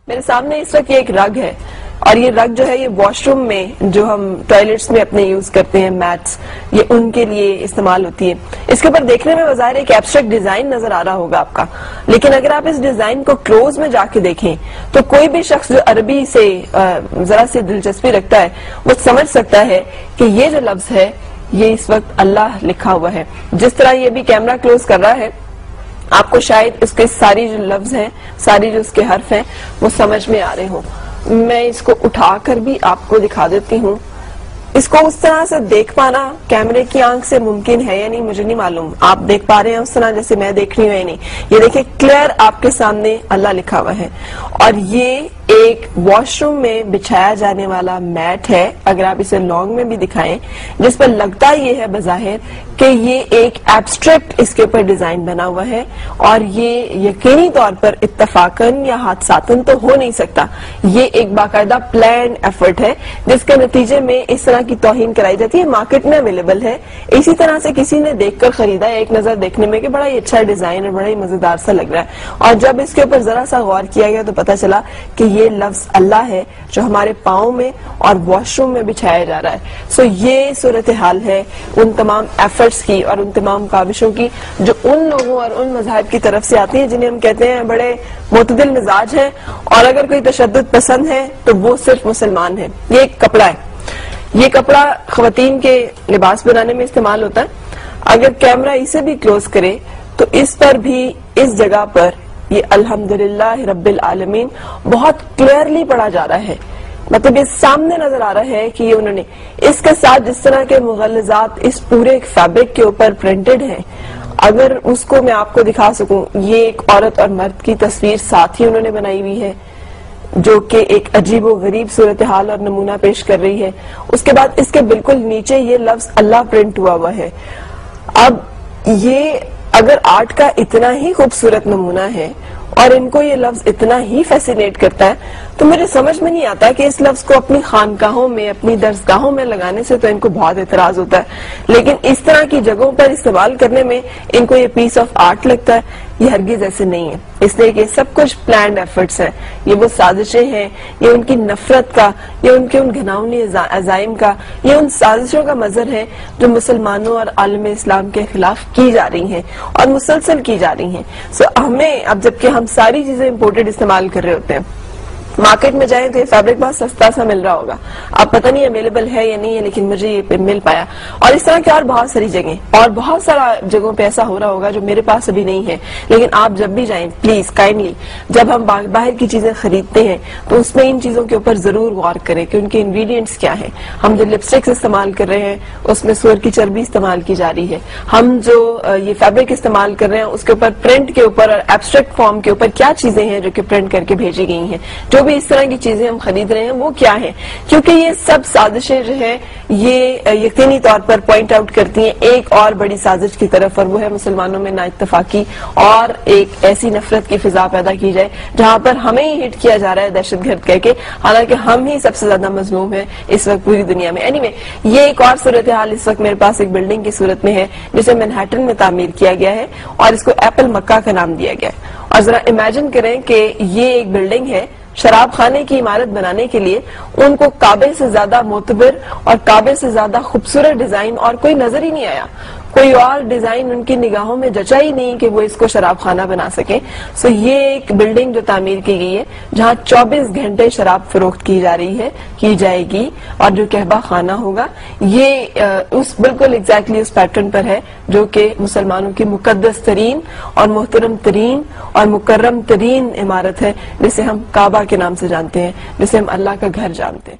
میرے سامنے اس وقت یہ ایک رگ ہے اور یہ رگ جو ہے یہ واش روم میں جو ہم ٹوائلٹس میں اپنے یوز کرتے ہیں میٹس، یہ ان کے لیے استعمال ہوتی ہے. اس کے اوپر دیکھنے میں بظاہر ایک ایبسٹریکٹ ڈیزائن نظر آ رہا ہوگا آپ کا، لیکن اگر آپ اس ڈیزائن کو کلوز میں جا کے دیکھیں تو کوئی بھی شخص جو عربی سے ذرا سی دلچسپی رکھتا ہے وہ سمجھ سکتا ہے کہ یہ جو لفظ ہے یہ اس وقت اللہ لکھا ہوا ہے. جس طرح یہ بھی کیمرہ کلوز کر رہا ہے آپ کو شاید اس کے ساری جو لفظ ہیں، ساری جو اس کے حرف ہیں وہ سمجھ میں آ رہے ہوں. میں اس کو اٹھا کر بھی آپ کو دکھا دیتی ہوں. اس کو اس طرح سے دیکھ پانا کیمرے کی آنکھ سے ممکن ہے یا نہیں مجھے نہیں معلوم. آپ دیکھ پا رہے ہیں اس طرح جیسے میں دیکھ رہی ہوں یا نہیں؟ یہ دیکھیں کلیئر آپ کے سامنے اللہ لکھا ہوا ہے اور یہ ایک واش روم میں بچھایا جانے والا میٹ ہے. اگر آپ اسے لانگ میں بھی دکھائیں جس پر لگتا یہ ہے بظاہر کہ یہ ایک ایبسٹریکٹ اس کے اوپر ڈیزائن بنا ہوا ہے اور یہ یقینی طور پر اتفاقاً یا حادثاتاً تو ہو نہیں سکتا. یہ ایک باقاعدہ پلان ایفرٹ ہے جس کے نتیجے میں اس طرح کی توہین کرائی جاتی ہے. مارکیٹ میں اویلیبل ہے. اسی طرح سے کسی نے دیکھ کر خریدا ہے ایک نظر دیکھنے میں کہ بڑا ہی اچھا ڈیزائن اور بڑا ہی مزیدار سا لگ رہا ہے اور جب اس کے اوپر ذرا سا غور کیا گیا تو پتا چلا کہ یہ لفظ اللہ ہے جو ہمارے پاؤں میں اور واش روم میں بچھایا جا رہا ہے. سو یہ صورتحال ہے ان تمام ایفرٹس کی اور ان تمام کاوشوں کی جو ان لوگوں اور ان مذاہب کی طرف سے آتی ہیں جنہیں ہم کہتے ہیں بڑے معتدل مزاج ہیں اور اگر کوئی تشدد پسند ہے تو وہ صرف مسلمان ہے. یہ ایک کپڑا ہے. یہ کپڑا خواتین کے لباس بنانے میں استعمال ہوتا ہے. اگر کیمرہ اسے بھی کلوز کرے تو اس پر بھی اس جگہ پر یہ الحمدللہ رب العالمین بہت کلیئرلی پڑھا جا رہا ہے. مطلب یہ سامنے نظر آ رہا ہے کہ یہ انہوں نے اس کے ساتھ جس طرح کے مغلظات اس پورے فیبرک کے اوپر پرنٹڈ ہیں اگر اس کو میں آپ کو دکھا سکوں. یہ ایک عورت اور مرد کی تصویر ساتھ ہی انہوں نے بنائی ہوئی ہے جو کہ ایک عجیب و غریب صورتحال اور نمونہ پیش کر رہی ہے. اس کے بعد اس کے بالکل نیچے یہ لفظ اللہ پرنٹ ہوا ہے. اب یہ اگر آرٹ کا اتنا ہی خوبصورت نمونہ ہے اور ان کو یہ لفظ اتنا ہی فیسینیٹ کرتا ہے تو مجھے سمجھ میں نہیں آتا کہ اس لفظ کو اپنی خانقاہوں میں اپنی درسگاہوں میں لگانے سے تو ان کو بہت اعتراض ہوتا ہے لیکن اس طرح کی جگہوں پر استعمال کرنے میں ان کو یہ پیس آف آرٹ لگتا ہے. یہ ہرگز ایسے نہیں ہے. اس لیے کہ سب کچھ پلانڈ ایفرٹس ہیں. یہ وہ سازشیں ہیں، یہ ان کی نفرت کا، یہ ان کے ان گھناؤنی عزائم کا، یہ ان سازشوں کا مظہر ہے جو مسلمانوں اور عالم اسلام کے خلاف کی جا رہی ہیں اور مسلسل کی جا رہی ہیں. سو ہمیں اب جبکہ ہم ساری چیزیں امپورٹڈ استعمال کر رہے ہوتے ہیں مارکیٹ میں جائیں تو یہ فیبرک بہت سستا سا مل رہا ہوگا. اب پتہ نہیں اویلیبل ہے یا نہیں ہے لیکن مجھے یہ مل پایا. اور اس طرح کی اور بہت ساری جگہیں اور بہت سارا جگہوں پہ ایسا ہو رہا ہوگا جو میرے پاس ابھی نہیں ہے. لیکن آپ جب بھی جائیں پلیز کائنڈلی جب ہم باہر کی چیزیں خریدتے ہیں تو اس میں ان چیزوں کے اوپر ضرور غور کریں کہ ان کے انگریڈینٹس کیا ہیں. ہم جو لپسٹکس استعمال کر رہے ہیں اس میں سور کی چربی استعمال کی جا رہی ہے. ہم جو یہ فیبرک استعمال کر رہے ہیں اس کے اوپر پرنٹ کے اوپر اور ایبسٹریکٹ فارم کے اوپر کیا چیزیں ہیں جو کہ پرنٹ کر کے بھیجی گئی ہیں. جو بھی اس طرح کی چیزیں ہم خرید رہے ہیں وہ کیا ہیں کیونکہ یہ سب سازشیں جو ہیں یہ یقینی طور پر پوائنٹ آؤٹ کرتی ہیں ایک اور بڑی سازش کی طرف اور وہ ہے مسلمانوں میں نا اتفاقی اور ایک ایسی نفرت کی فضا پیدا کی جائے جہاں پر ہمیں ہی ہٹ کیا جا رہا ہے دہشت گرد کہہ کے حالانکہ ہم ہی سب سے زیادہ مظلوم ہیں اس وقت پوری دنیا میں. اینی وے یہ ایک اور صورتحال اس وقت میرے پاس ایک بلڈنگ کی صورت میں ہے جسے مینہٹن میں تعمیر کیا گیا ہے اور اس کو ایپل مکہ کا نام دیا گیا ہے. اور ذرا امیجن کریں کہ یہ ایک بلڈنگ ہے شراب خانے کی عمارت بنانے کے لیے ان کو کعبے سے زیادہ معتبر اور کعبے سے زیادہ خوبصورت ڈیزائن اور کوئی نظر ہی نہیں آیا. کوئی اور ڈیزائن ان کی نگاہوں میں جچا ہی نہیں کہ وہ اس کو شراب خانہ بنا سکیں. سو یہ ایک بلڈنگ جو تعمیر کی گئی ہے جہاں 24 گھنٹے شراب فروخت کی جا رہی ہے کی جائے گی اور جو کہبہ خانہ ہوگا یہ اس بالکل ایگزیکٹلی اس پیٹرن پر ہے جو کہ مسلمانوں کی مقدس ترین اور محترم ترین اور مکرم ترین عمارت ہے جسے ہم کعبہ کے نام سے جانتے ہیں، جسے ہم اللہ کا گھر جانتے ہیں.